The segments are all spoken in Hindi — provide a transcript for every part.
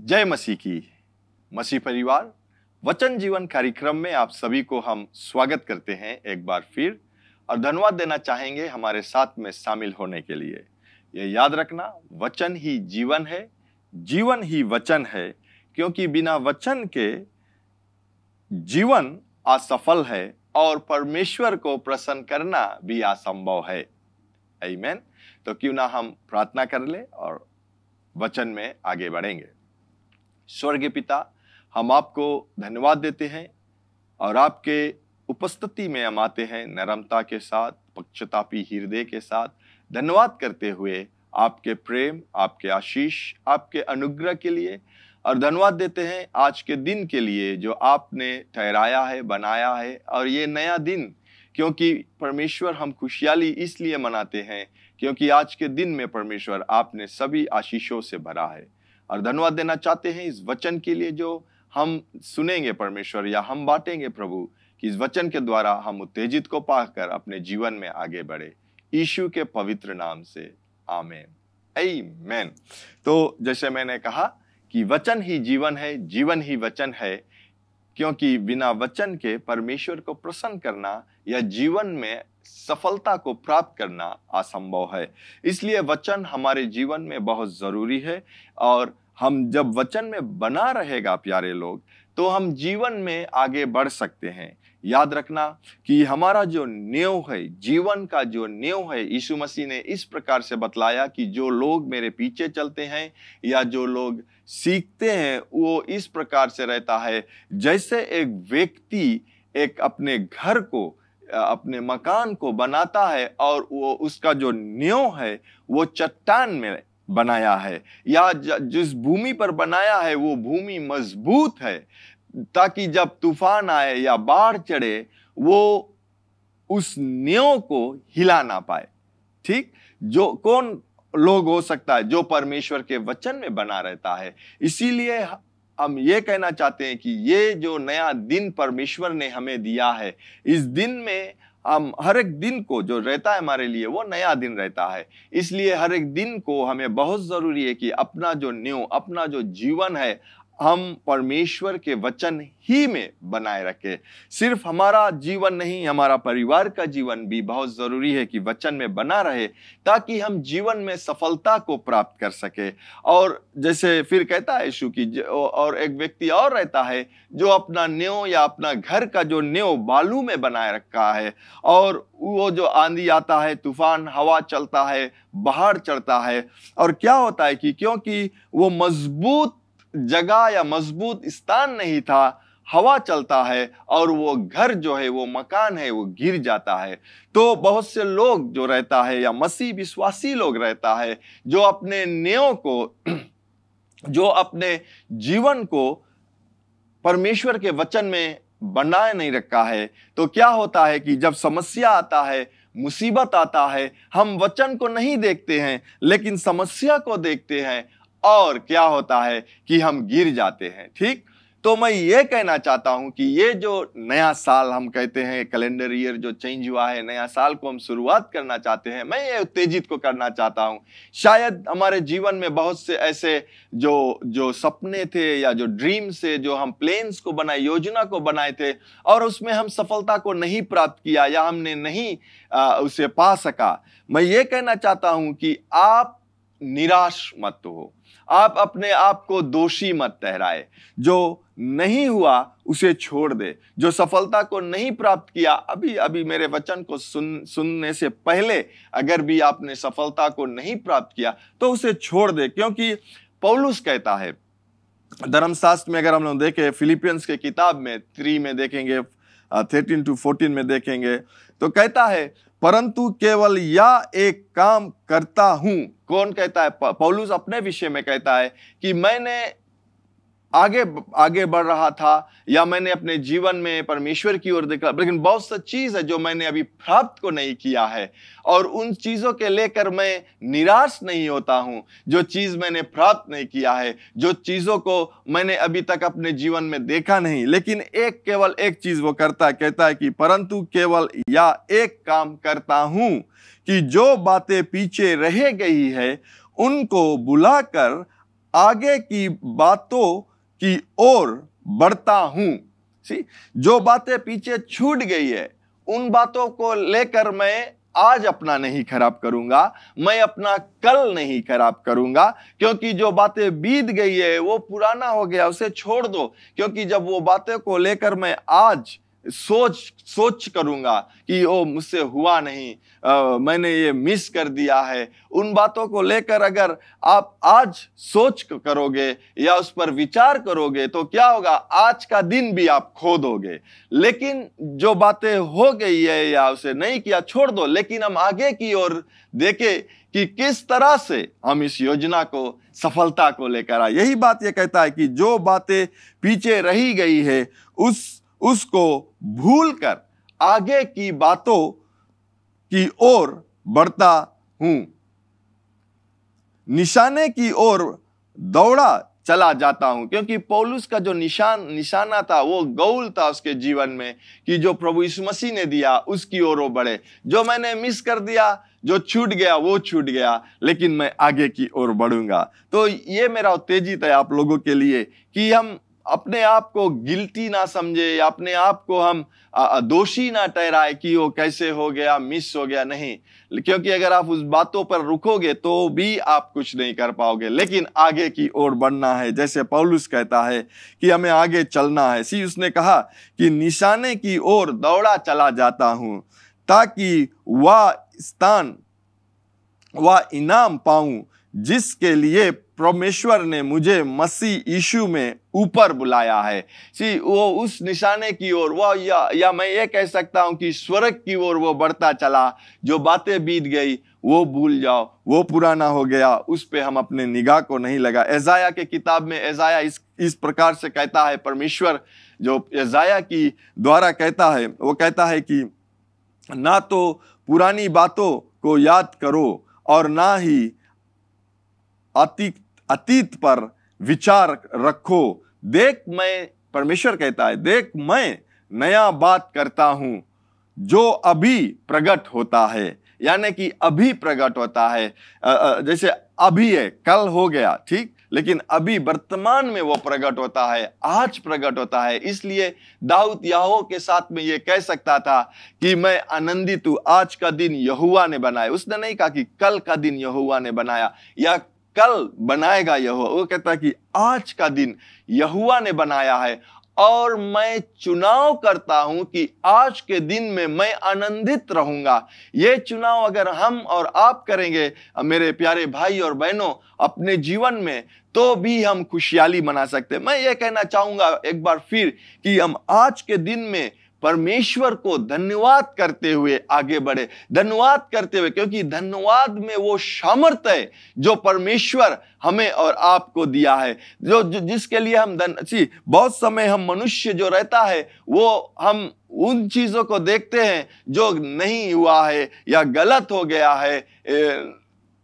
जय मसीह की। मसीह परिवार वचन जीवन कार्यक्रम में आप सभी को हम स्वागत करते हैं एक बार फिर, और धन्यवाद देना चाहेंगे हमारे साथ में शामिल होने के लिए। ये याद रखना, वचन ही जीवन है, जीवन ही वचन है, क्योंकि बिना वचन के जीवन असफल है और परमेश्वर को प्रसन्न करना भी असंभव है। आमीन। तो क्यों ना हम प्रार्थना कर ले और वचन में आगे बढ़ेंगे। स्वर्गीय पिता, हम आपको धन्यवाद देते हैं और आपके उपस्थिति में हम आते हैं नरमता के साथ, पक्षतापी हृदय के साथ, धन्यवाद करते हुए आपके प्रेम, आपके आशीष, आपके अनुग्रह के लिए, और धन्यवाद देते हैं आज के दिन के लिए जो आपने ठहराया है, बनाया है। और ये नया दिन, क्योंकि परमेश्वर हम खुशहाली इसलिए मनाते हैं क्योंकि आज के दिन में परमेश्वर आपने सभी आशीषों से भरा है। और धन्यवाद देना चाहते हैं इस वचन के लिए जो हम सुनेंगे परमेश्वर, या हम बांटेंगे प्रभु, कि इस वचन के द्वारा हम उत्तेजित को पाकर अपने जीवन में आगे बढ़े। यीशु के पवित्र नाम से आमीन, आमीन। तो जैसे मैंने कहा कि वचन ही जीवन है, जीवन ही वचन है, क्योंकि बिना वचन के परमेश्वर को प्रसन्न करना या जीवन में सफलता को प्राप्त करना असंभव है। इसलिए वचन हमारे जीवन में बहुत जरूरी है, और हम जब वचन में बना रहेगा प्यारे लोग, तो हम जीवन में आगे बढ़ सकते हैं। याद रखना कि हमारा जो नींव है, जीवन का जो नींव है, यीशु मसीह ने इस प्रकार से बतलाया कि जो लोग मेरे पीछे चलते हैं या जो लोग सीखते हैं, वो इस प्रकार से रहता है जैसे एक व्यक्ति एक अपने घर को, अपने मकान को बनाता है, और वो उसका जो नींव है वो चट्टान में बनाया है, या जिस भूमि पर बनाया है वो भूमि मजबूत है, ताकि जब तूफान आए या बाढ़ चढ़े वो उस नींव को हिला ना पाए। ठीक, जो कौन लोग हो सकता है जो परमेश्वर के वचन में बना रहता है। इसीलिए हम ये कहना चाहते हैं कि ये जो नया दिन परमेश्वर ने हमें दिया है, इस दिन में हम हर एक दिन को जो रहता है हमारे लिए वो नया दिन रहता है। इसलिए हर एक दिन को हमें बहुत जरूरी है कि अपना जो नींव, अपना जो जीवन है, हम परमेश्वर के वचन ही में बनाए रखें। सिर्फ हमारा जीवन नहीं, हमारा परिवार का जीवन भी बहुत जरूरी है कि वचन में बना रहे, ताकि हम जीवन में सफलता को प्राप्त कर सके। और जैसे फिर कहता है यीशु की, और एक व्यक्ति और रहता है जो अपना नींव या अपना घर का जो नींव बालू में बनाए रखा है, और वो जो आंधी आता है, तूफान, हवा चलता है, बाढ़ चढ़ता है, और क्या होता है कि क्योंकि वो मजबूत जगह या मजबूत स्थान नहीं था, हवा चलता है और वो घर जो है, वो मकान है, वो गिर जाता है। तो बहुत से लोग जो रहता है, या मसीह विश्वासी लोग रहता है, जो अपने नींव को, जो अपने जीवन को परमेश्वर के वचन में बनाए नहीं रखा है, तो क्या होता है कि जब समस्या आता है, मुसीबत आता है, हम वचन को नहीं देखते हैं लेकिन समस्या को देखते हैं, और क्या होता है कि हम गिर जाते हैं। ठीक, तो मैं ये कहना चाहता हूं कि ये जो नया साल हम कहते हैं, कैलेंडर ईयर जो चेंज हुआ है, नया साल को हम शुरुआत करना चाहते हैं, मैं ये उत्तेजित को करना चाहता हूं। शायद हमारे जीवन में बहुत से ऐसे जो सपने थे या जो ड्रीम्स थे, जो हम प्लान्स को बनाए, योजना को बनाए थे, और उसमें हम सफलता को नहीं प्राप्त किया या हमने नहीं उसे पा सका। मैं ये कहना चाहता हूं कि आप निराश मत हो, आप अपने आप को दोषी मत ठहराए। जो नहीं हुआ उसे छोड़ दे, जो सफलता को नहीं प्राप्त किया, अभी मेरे वचन को सुनने से पहले अगर भी आपने सफलता को नहीं प्राप्त किया तो उसे छोड़ दे। क्योंकि पौलुस कहता है धर्मशास्त्र में, अगर हम लोग देखें फिलिपियंस के किताब में 3 में देखेंगे, 13 to 14 में देखेंगे, तो कहता है परंतु केवल यह एक काम करता हूं। कौन कहता है? पौलुस अपने विषय में कहता है कि मैंने आगे बढ़ रहा था, या मैंने अपने जीवन में परमेश्वर की ओर देखा, लेकिन बहुत सी चीज है जो मैंने अभी प्राप्त को नहीं किया है, और उन चीजों के लेकर मैं निराश नहीं होता हूं। जो चीज मैंने प्राप्त नहीं किया है, जो चीजों को मैंने अभी तक अपने जीवन में देखा नहीं, लेकिन केवल एक चीज वो करता है, कहता है कि परंतु केवल या एक काम करता हूं कि जो बातें पीछे रह गई है उनको बुलाकर आगे की बातों की ओर बढ़ता हूं। जो बातें पीछे छूट गई है उन बातों को लेकर मैं आज अपना नहीं खराब करूंगा, मैं अपना कल नहीं खराब करूंगा, क्योंकि जो बातें बीत गई है वो पुराना हो गया, उसे छोड़ दो। क्योंकि जब वो बातें को लेकर मैं आज सोच करूंगा कि ओ मुझसे हुआ नहीं, मैंने ये मिस कर दिया है, उन बातों को लेकर अगर आप आज सोच करोगे या उस पर विचार करोगे तो क्या होगा, आज का दिन भी आप खो दोगे। लेकिन जो बातें हो गई है या उसे नहीं किया, छोड़ दो। लेकिन हम आगे की ओर देखें कि किस तरह से हम इस योजना को, सफलता को लेकर आए। यही बात ये कहता है कि जो बातें पीछे रही गई है उसको भूलकर आगे की बातों की ओर बढ़ता हूं, निशाने की ओर दौड़ा चला जाता हूं। क्योंकि पौलुस का जो निशाना था वो गोल था उसके जीवन में, कि जो प्रभु यीशु मसीह ने दिया उसकी ओर वो बढ़े। जो मैंने मिस कर दिया, जो छूट गया वो छूट गया, लेकिन मैं आगे की ओर बढ़ूंगा। तो ये मेरा उत्तेजित है आप लोगों के लिए कि हम अपने आप को गिल्टी ना समझे या अपने आप को हम दोषी ना ठहराए कि वो कैसे हो गया, मिस हो गया। नहीं, क्योंकि अगर आप उस बातों पर रुकोगे तो भी आप कुछ नहीं कर पाओगे, लेकिन आगे की ओर बढ़ना है। जैसे पौलुस कहता है कि हमें आगे चलना है। उसने कहा कि निशाने की ओर दौड़ा चला जाता हूं ताकि वह इनाम पाऊं जिसके लिए परमेश्वर ने मुझे मसीह यीशु में ऊपर बुलाया है। वो उस निशाने की ओर, वो या मैं ये कह सकता हूं कि स्वर्ग की ओर वो बढ़ता चला। जो बातें बीत गई वो भूल जाओ, वो पुराना हो गया, उस पे हम अपने निगाह को नहीं लगा। एसाया के किताब में एसाया इस प्रकार से कहता है, परमेश्वर जो एसाया की द्वारा कहता है, वो कहता है कि ना तो पुरानी बातों को याद करो और ना ही अतीत पर विचार रखो। देख, मैं, परमेश्वर कहता है, देख मैं नया बात करता हूं जो अभी प्रकट होता है। यानी कि अभी प्रकट होता है, जैसे अभी है, कल हो गया, ठीक, लेकिन अभी वर्तमान में वो प्रकट होता है, आज प्रकट होता है। इसलिए दाऊद यहोवा के साथ में ये कह सकता था कि मैं आनंदित हूं, आज का दिन यहोवा ने बनाया। उसने नहीं कहा कि कल का दिन यहोवा ने बनाया या कल बनाएगा यहोवा। वो कहता है कि आज का दिन यहोवा ने बनाया है और मैं चुनाव करता हूं कि आज के दिन में मैं आनंदित रहूंगा। ये चुनाव अगर हम और आप करेंगे मेरे प्यारे भाई और बहनों अपने जीवन में, तो भी हम खुशहाली मना सकते हैं। मैं ये कहना चाहूंगा एक बार फिर कि हम आज के दिन में परमेश्वर को धन्यवाद करते हुए आगे बढ़े, धन्यवाद करते हुए, क्योंकि धन्यवाद में वो सामर्थ्य है जो परमेश्वर हमें और आपको दिया है, जो जिसके लिए हम बहुत समय हम मनुष्य जो रहता है वो हम उन चीजों को देखते हैं जो नहीं हुआ है या गलत हो गया है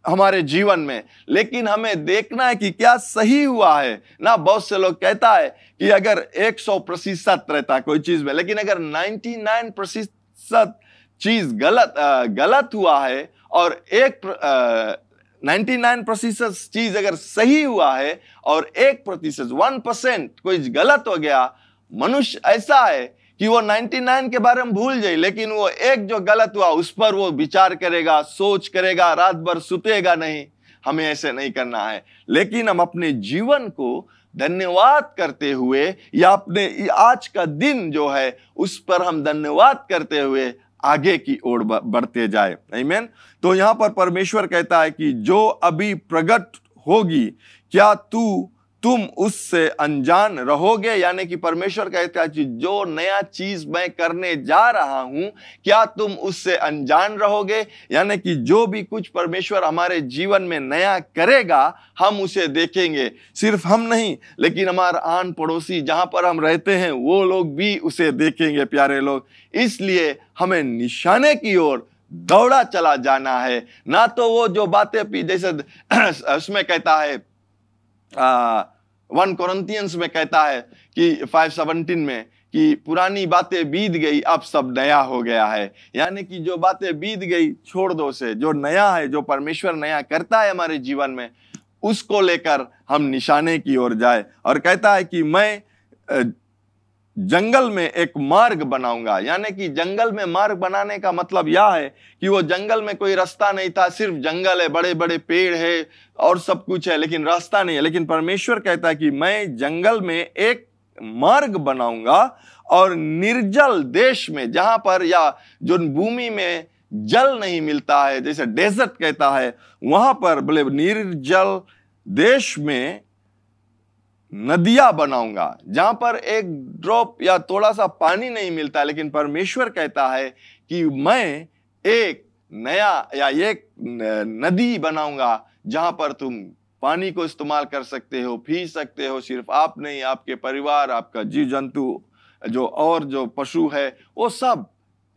हमारे जीवन में, लेकिन हमें देखना है कि क्या सही हुआ है ना। बहुत से लोग कहता है कि अगर 100% रहता कोई चीज में, लेकिन अगर 99% चीज गलत हुआ है और 99% चीज अगर सही हुआ है और 1% कोई गलत हो गया, मनुष्य ऐसा है कि वो 99 के बारे में भूल जाए, लेकिन वो एक जो गलत हुआ उस पर वो विचार करेगा, सोच करेगा, रात भर सुतेगा नहीं। हमें ऐसे नहीं करना है, लेकिन हम अपने जीवन को धन्यवाद करते हुए या अपने आज का दिन जो है उस पर हम धन्यवाद करते हुए आगे की ओर बढ़ते जाए। आमीन। तो यहां पर परमेश्वर कहता है कि जो अभी प्रकट होगी क्या तुम उससे अनजान रहोगे। यानी कि परमेश्वर कहता है कि जो नया चीज मैं करने जा रहा हूं क्या तुम उससे अनजान रहोगे। यानी कि जो भी कुछ परमेश्वर हमारे जीवन में नया करेगा हम उसे देखेंगे, सिर्फ हम नहीं लेकिन हमारा आन पड़ोसी जहां पर हम रहते हैं वो लोग भी उसे देखेंगे। प्यारे लोग, इसलिए हमें निशाने की ओर दौड़ा चला जाना है, ना तो वो जो बातें जैसे उसमें कहता है 1 कोरिन्थियंस में कहता है कि 5:17 में कि पुरानी बातें बीत गई अब सब नया हो गया है। यानी कि जो बातें बीत गई छोड़ दो उसे, जो नया है, जो परमेश्वर नया करता है हमारे जीवन में उसको लेकर हम निशाने की ओर जाए। और कहता है कि मैं जंगल में एक मार्ग बनाऊंगा। यानी कि जंगल में मार्ग बनाने का मतलब यह है कि वो जंगल में कोई रास्ता नहीं था, सिर्फ जंगल है, बड़े बड़े पेड़ है और सब कुछ है, लेकिन रास्ता नहीं है। लेकिन परमेश्वर कहता है कि मैं जंगल में एक मार्ग बनाऊंगा और निर्जल देश में, जहां पर या जो भूमि में जल नहीं मिलता है, जैसे डेजर्ट कहता है, वहां पर बोले निर्जल देश में नदियां बनाऊंगा, जहां पर एक ड्रॉप या थोड़ा सा पानी नहीं मिलता। लेकिन परमेश्वर कहता है कि मैं एक नया या एक नदी बनाऊंगा जहां पर तुम पानी को इस्तेमाल कर सकते हो, पी सकते हो। सिर्फ आप नहीं, आपके परिवार, आपका जीव जंतु, जो पशु है, वो सब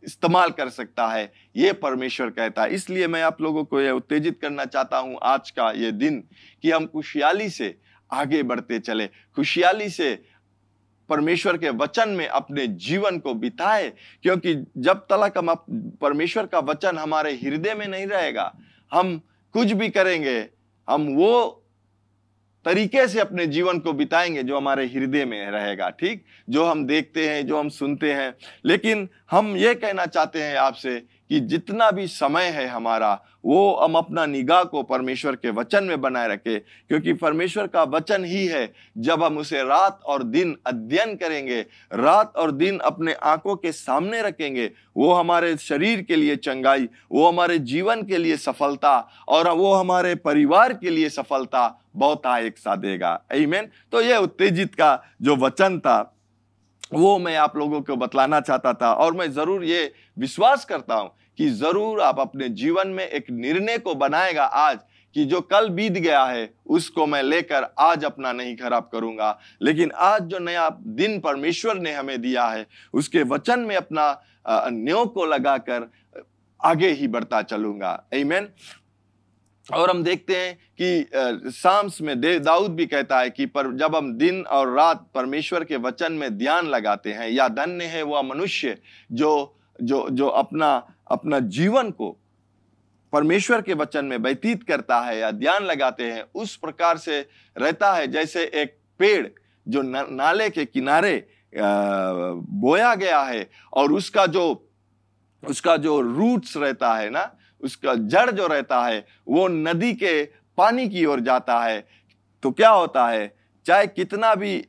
इस्तेमाल कर सकता है। ये परमेश्वर कहता है। इसलिए मैं आप लोगों को यह उत्तेजित करना चाहता हूं आज का ये दिन, कि हम खुशहाली से आगे बढ़ते चले, खुशहाली से परमेश्वर के वचन में अपने जीवन को बिताए। क्योंकि जब तक हम परमेश्वर का वचन हमारे हृदय में नहीं रहेगा, हम कुछ भी करेंगे, हम वो तरीके से अपने जीवन को बिताएंगे जो हमारे हृदय में रहेगा, ठीक, जो हम देखते हैं, जो हम सुनते हैं। लेकिन हम ये कहना चाहते हैं आपसे कि जितना भी समय है हमारा, वो हम अपना निगाह को परमेश्वर के वचन में बनाए रखें। क्योंकि परमेश्वर का वचन ही है, जब हम उसे रात और दिन अध्ययन करेंगे, रात और दिन अपने आंखों के सामने रखेंगे, वो हमारे शरीर के लिए चंगाई, वो हमारे जीवन के लिए सफलता और वो हमारे परिवार के लिए सफलता बहुत एक साथ देगा। आमीन। तो ये उत्तेजित का जो वचन था, वो मैं आप लोगों को बतलाना चाहता था। और मैं जरूर ये विश्वास करता हूं कि जरूर आप अपने जीवन में एक निर्णय को बनाएगा आज, कि जो कल बीत गया है उसको मैं लेकर आज अपना नहीं खराब करूंगा, लेकिन आज जो नया दिन परमेश्वर ने हमें दिया है, उसके वचन में अपना न्यों को लगाकर आगे ही बढ़ता चलूंगा। आमीन। और हम देखते हैं कि साम्स में दाऊद भी कहता है कि जब हम दिन और रात परमेश्वर के वचन में ध्यान लगाते हैं, या धन्य है वह मनुष्य जो अपना जीवन को परमेश्वर के वचन में व्यतीत करता है या ध्यान लगाते हैं, उस प्रकार से रहता है जैसे एक पेड़ जो नाले के किनारे बोया गया है, और उसका जो रूट्स रहता है ना, उसका जड़ जो रहता है, वो नदी के पानी की ओर जाता है। तो क्या होता है, चाहे कितना भी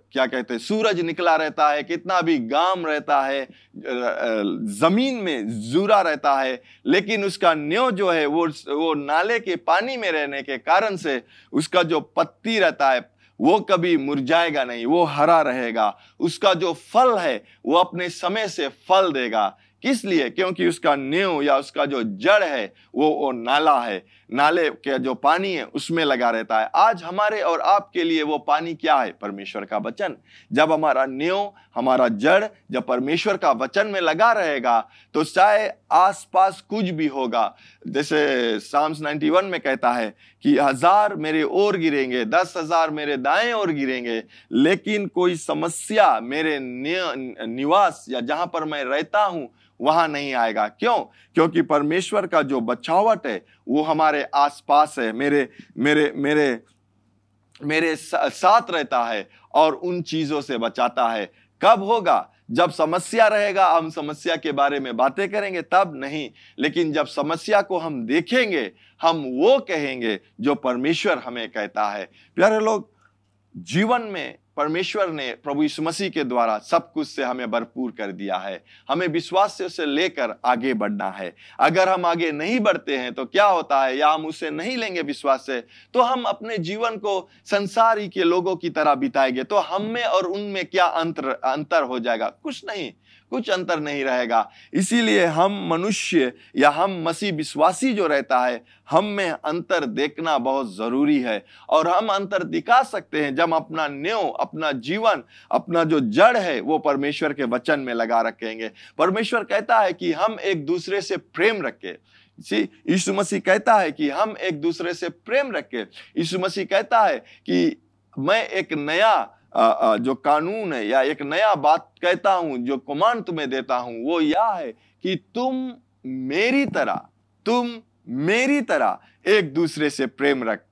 क्या कहते हैं, सूरज निकला रहता है, कितना भी घाम रहता है, जमीन में जुरा रहता है, लेकिन उसका न्यों जो है वो नाले के पानी में रहने के कारण से उसका जो पत्ती रहता है वो कभी मुरझाएगा नहीं, वो हरा रहेगा। उसका जो फल है वो अपने समय से फल देगा। किस लिए? क्योंकि उसका न्यों या उसका जो जड़ है वो नाला है, नाले के जो पानी है उसमें लगा रहता है। आज हमारे और आपके लिए वो पानी क्या है? परमेश्वर का वचन। जब हमारा न्यों, हमारा जड़ जब परमेश्वर का वचन में लगा रहेगा, तो चाहे आसपास कुछ भी होगा, जैसे साम्स 91 में कहता है कि 1000 मेरे ओर गिरेंगे, 10,000 मेरे दाएं ओर गिरेंगे, लेकिन कोई समस्या मेरे निवास या जहां पर मैं रहता हूं वहां नहीं आएगा। क्यों? क्योंकि परमेश्वर का जो बचावट है वो हमारे आसपास है, मेरे साथ रहता है और उन चीजों से बचाता है। कब होगा? जब समस्या रहेगा, हम समस्या के बारे में बातें करेंगे, तब नहीं। लेकिन जब समस्या को हम देखेंगे, हम वो कहेंगे जो परमेश्वर हमें कहता है। प्यारे लोग, जीवन में परमेश्वर ने प्रभु यीशु मसीह के द्वारा सब कुछ से हमें भरपूर कर दिया है। हमें विश्वास से उसे लेकर आगे बढ़ना है। अगर हम आगे नहीं बढ़ते हैं तो क्या होता है, या हम उसे नहीं लेंगे विश्वास से, तो हम अपने जीवन को संसारी के लोगों की तरह बिताएंगे। तो हम में और उनमें क्या अंतर हो जाएगा? कुछ नहीं, कुछ अंतर नहीं रहेगा। इसीलिए हम मनुष्य या हम मसीह विश्वासी जो रहता है, हम में अंतर देखना बहुत जरूरी है। और हम अंतर दिखा सकते हैं जब अपना न्यों, अपना जीवन, अपना जो जड़ है वो परमेश्वर के वचन में लगा रखेंगे। परमेश्वर कहता है कि हम एक दूसरे से प्रेम रखें। यीशु मसीह कहता है कि हम एक दूसरे से प्रेम रखें। यीशु मसीह कहता है कि मैं एक नया जो कानून है या एक नया बात कहता हूं, जो कमांड तुम्हें देता हूं, वो यह है कि तुम मेरी तरह, तुम मेरी तरह एक दूसरे से प्रेम रख।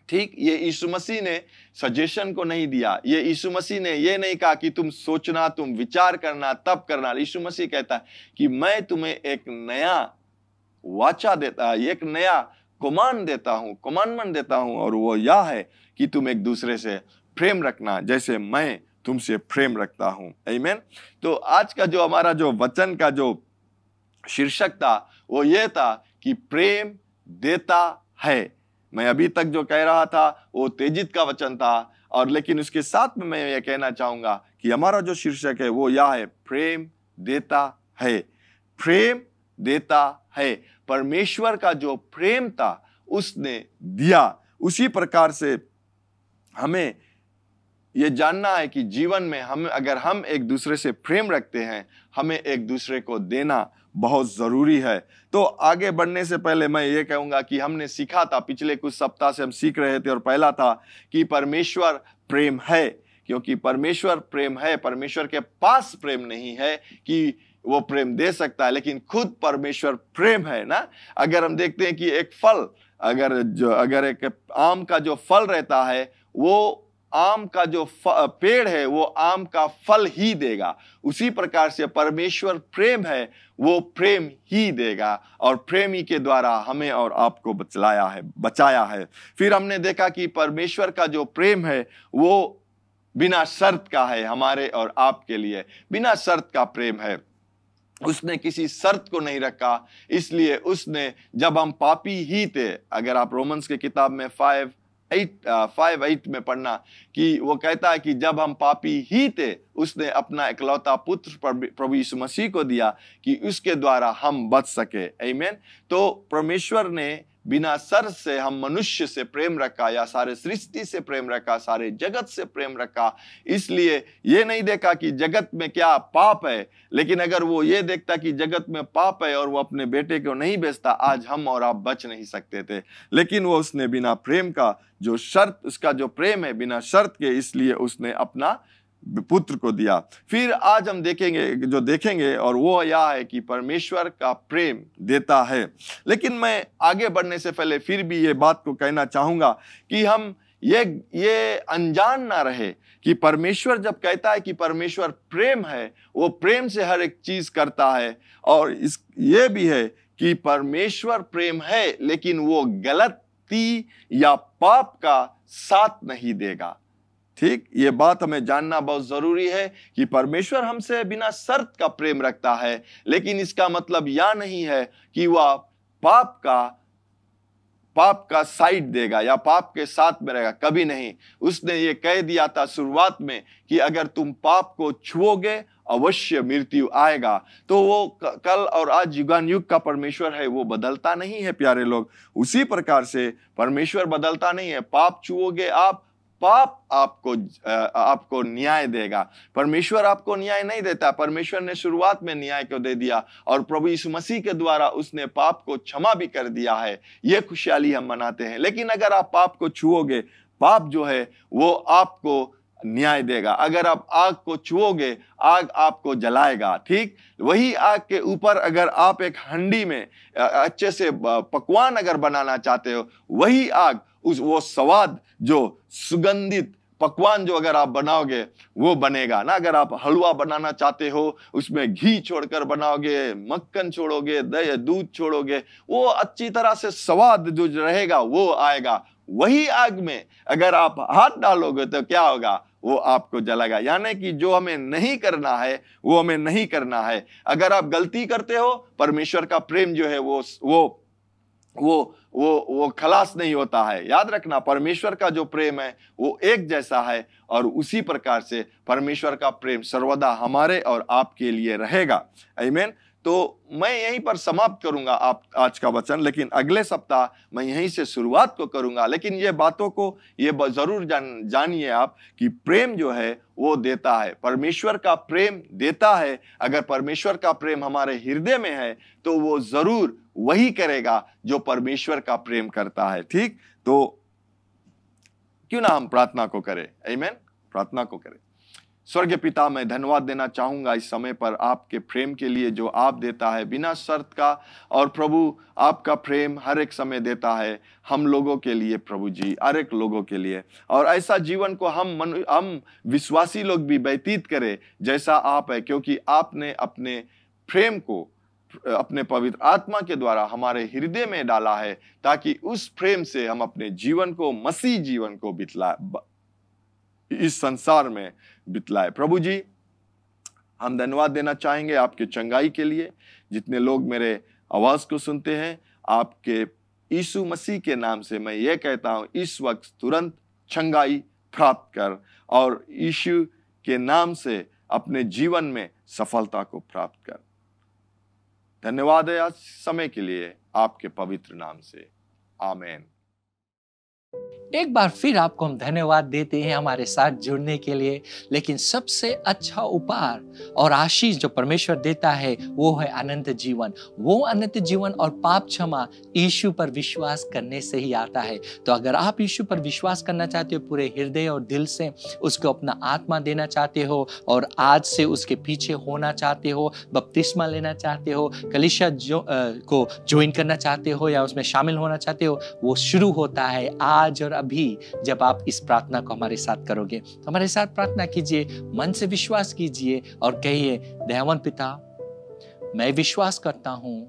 ठीक, ये यीशु मसीह ने सजेशन को नहीं दिया, ये यीशु मसीह ने ये नहीं कहा कि तुम सोचना, तुम विचार करना, तब करना। यीशु मसीह कहता है कि मैं तुम्हें एक नया वाचा देता, एक नया कमांड देता हूं, कमांडमेंट देता हूं, और वो यह है कि तुम एक दूसरे से प्रेम रखना जैसे मैं तुमसे प्रेम रखता हूं। आमीन। तो आज का जो हमारा जो वचन का जो शीर्षक था वो ये था कि प्रेम देता है। मैं अभी तक जो कह रहा था वो तेजित का वचन था, और लेकिन उसके साथ में मैं ये कहना चाहूंगा कि हमारा जो शीर्षक है वो यह है, प्रेम देता है। प्रेम देता है। परमेश्वर का जो प्रेम था उसने दिया। उसी प्रकार से हमें ये जानना है कि जीवन में अगर हम एक दूसरे से प्रेम रखते हैं, हमें एक दूसरे को देना बहुत जरूरी है। तो आगे बढ़ने से पहले मैं ये कहूंगा कि हमने सीखा था, पिछले कुछ सप्ताह से हम सीख रहे थे, और पहला था कि परमेश्वर प्रेम है। क्योंकि परमेश्वर प्रेम है, परमेश्वर के पास प्रेम नहीं है कि वो प्रेम दे सकता है, लेकिन खुद परमेश्वर प्रेम है ना। अगर हम देखते हैं कि एक फल, अगर एक आम का जो फल रहता है, वो आम का जो पेड़ है वो आम का फल ही देगा। उसी प्रकार से परमेश्वर प्रेम है, वो प्रेम ही देगा, और प्रेम ही के द्वारा हमें और आपको बचाया है। फिर हमने देखा कि परमेश्वर का जो प्रेम है वो बिना शर्त का है, हमारे और आपके लिए बिना शर्त का प्रेम है। उसने किसी शर्त को नहीं रखा, इसलिए उसने, जब हम पापी ही थे, अगर आप रोमन्स की किताब में 5:8 में पढ़ना कि वो कहता है कि जब हम पापी ही थे, उसने अपना इकलौता पुत्र प्रभु यीशु मसीह को दिया कि उसके द्वारा हम बच सके। आमीन। तो परमेश्वर ने बिना शर्त से हम मनुष्य से प्रेम रखा, या सारे सृष्टि से प्रेम रखा, सारे जगत से प्रेम रखा। इसलिए ये नहीं देखा कि जगत में क्या पाप है, लेकिन अगर वो ये देखता कि जगत में पाप है और वो अपने बेटे को नहीं भेजता, आज हम और आप बच नहीं सकते थे। लेकिन वो उसने बिना प्रेम का जो शर्त, उसका जो प्रेम है बिना शर्त के, इसलिए उसने अपना पुत्र को दिया। फिर आज हम देखेंगे और वो यह है कि परमेश्वर का प्रेम देता है। लेकिन मैं आगे बढ़ने से पहले फिर भी ये बात को कहना चाहूंगा कि हम ये अनजान ना रहे कि परमेश्वर जब कहता है कि परमेश्वर प्रेम है, वो प्रेम से हर एक चीज करता है। और ये भी है कि परमेश्वर प्रेम है, लेकिन वो गलती या पाप का साथ नहीं देगा। ठीक, ये बात हमें जानना बहुत जरूरी है कि परमेश्वर हमसे बिना शर्त का प्रेम रखता है, लेकिन इसका मतलब यह नहीं है कि वह पाप का साइड देगा या पाप के साथ में रहेगा, कभी नहीं। उसने ये कह दिया था शुरुआत में कि अगर तुम पाप को छुओगे अवश्य मृत्यु आएगा। तो वो कल और आज युगान युग का परमेश्वर है, वो बदलता नहीं है प्यारे लोग। उसी प्रकार से परमेश्वर बदलता नहीं है। पाप छुओगे आप, पाप आपको न्याय देगा। परमेश्वर आपको न्याय नहीं देता। परमेश्वर ने शुरुआत में न्याय को दे दिया, और प्रभु यीशु मसीह के द्वारा उसने पाप को क्षमा भी कर दिया है। यह खुशहाली हम मनाते हैं। लेकिन अगर आप पाप को छुओगे, पाप जो है वो आपको न्याय देगा। अगर आप आग को छुओगे, आग आपको जलाएगा। ठीक, वही आग के ऊपर अगर आप एक हंडी में अच्छे से पकवान अगर बनाना चाहते हो, वही आग वो स्वाद, जो सुगंधित पकवान जो अगर आप बनाओगे वो बनेगा ना। अगर आप हलवा बनाना चाहते हो, उसमें घी छोड़कर बनाओगे, मक्खन छोड़ोगे, दूध छोड़ोगे, वो अच्छी तरह से स्वाद जो रहेगा वो आएगा। वही आग में अगर आप हाथ डालोगे तो क्या होगा, वो आपको जलाएगा। यानी कि जो हमें नहीं करना है वो हमें नहीं करना है। अगर आप गलती करते हो, परमेश्वर का प्रेम जो है वो खलास नहीं होता है। याद रखना, परमेश्वर का जो प्रेम है वो एक जैसा है, और उसी प्रकार से परमेश्वर का प्रेम सर्वदा हमारे और आपके लिए रहेगा। आमीन। तो मैं यहीं पर समाप्त करूंगा आज का वचन, लेकिन अगले सप्ताह मैं यहीं से शुरुआत को करूंगा। लेकिन ये बातों को ये जरूर जानिए आप कि प्रेम जो है वो देता है। परमेश्वर का प्रेम देता है। अगर परमेश्वर का प्रेम हमारे हृदय में है तो वो जरूर वही करेगा जो परमेश्वर का प्रेम करता है। ठीक, तो क्यों ना हम प्रार्थना को करें। आमीन। प्रार्थना को करें। स्वर्गीय पिता, मैं धन्यवाद देना चाहूंगा इस समय पर आपके प्रेम के लिए जो आप देता है बिना शर्त का। और प्रभु, आपका प्रेम हर एक समय देता है हम लोगों के लिए प्रभु जी, हर एक लोगों के लिए। और ऐसा जीवन को हम विश्वासी लोग भी व्यतीत करें जैसा आप है, क्योंकि आपने अपने प्रेम को अपने पवित्र आत्मा के द्वारा हमारे हृदय में डाला है, ताकि उस प्रेम से हम अपने जीवन को, मसीह जीवन को इस संसार में बितलाए। प्रभु जी, हम धन्यवाद देना चाहेंगे आपके चंगाई के लिए। जितने लोग मेरे आवाज को सुनते हैं, आपके यीशु मसीह के नाम से मैं ये कहता हूं, इस वक्त तुरंत चंगाई प्राप्त कर और यीशु के नाम से अपने जीवन में सफलता को प्राप्त कर। धन्यवाद है आज समय के लिए आपके पवित्र नाम से, आमीन। एक बार फिर आपको हम धन्यवाद देते हैं हमारे साथ जुड़ने के लिए। लेकिन सबसे अच्छा उपहार और आशीष जो परमेश्वर देता है वो है अनंत जीवन। वो अनंत जीवन और पाप क्षमा यीशु पर विश्वास करने से ही आता है। तो अगर आप यीशु पर विश्वास करना चाहते हो, पूरे हृदय और दिल से उसको अपना आत्मा देना चाहते हो और आज से उसके पीछे होना चाहते हो, बपतिस्मा लेना चाहते हो, कलीसिया को ज्वाइन करना चाहते हो या उसमें शामिल होना चाहते हो, वो शुरू होता है आज और अभी जब आप इस प्रार्थना को हमारे साथ करोगे। तो हमारे साथ प्रार्थना कीजिए, मन से विश्वास कीजिए और कहिए, दयावान पिता, मैं विश्वास करता हूं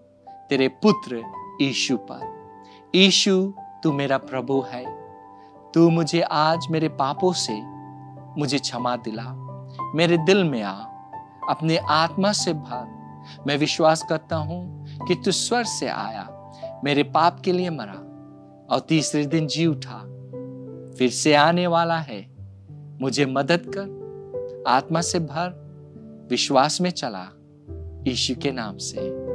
तेरे पुत्र यीशु पर। यीशु, तू मेरा प्रभु है। तू मुझे आज मेरे पापों से मुझे क्षमा दिला, मेरे दिल में आ, अपने आत्मा से भर। मैं विश्वास करता हूं कि तू स्वर्ग से आया, मेरे पाप के लिए मरा और तीसरे दिन जी उठा, फिर से आने वाला है। मुझे मदद कर, आत्मा से भर, विश्वास में चला, यीशु के नाम से,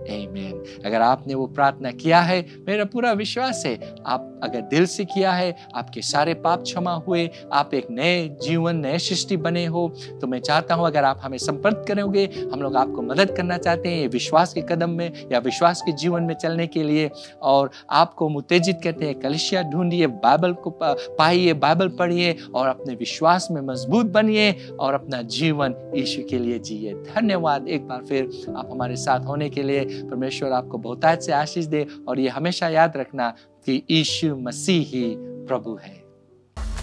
आमीन। अगर आपने वो प्रार्थना किया है, मेरा पूरा विश्वास है आप अगर दिल से किया है, आपके सारे पाप क्षमा हुए, आप एक नए जीवन, नए सृष्टि बने हो। तो मैं चाहता हूं अगर आप हमें संपर्क करोगे, हम लोग आपको मदद करना चाहते हैं विश्वास के कदम में या विश्वास के जीवन में चलने के लिए। और आपको उत्तेजित करते हैं, कलीसिया ढूंढिए, बाइबल को पाइए, बाइबल पढ़िए और अपने विश्वास में मजबूत बनिए और अपना जीवन यीशु के लिए जिए। धन्यवाद एक बार फिर आप हमारे साथ होने के लिए। परमेश्वर आपको बहुतायत से आशीष दे और ये हमेशा याद रखना कि यीशु मसीह ही प्रभु है।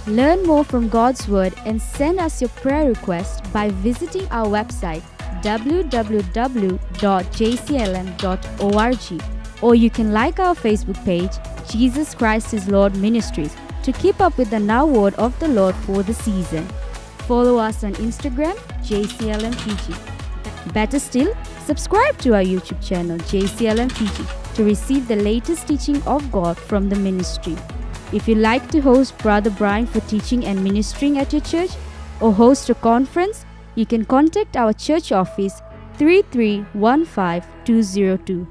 Learn more from God's Word and send us your prayer request by visiting our website www.jclm.org, or you can like our Facebook page, Jesus Christ is Lord Ministries, to keep up with the now word of the Lord for the season. Follow us on Instagram, JCLMPG. Better still, subscribe to our YouTube channel, JCLMPG, to receive the latest teaching of God from the ministry. If you like to host Brother Brian for teaching and ministering at your church or host a conference, you can contact our church office 3315202.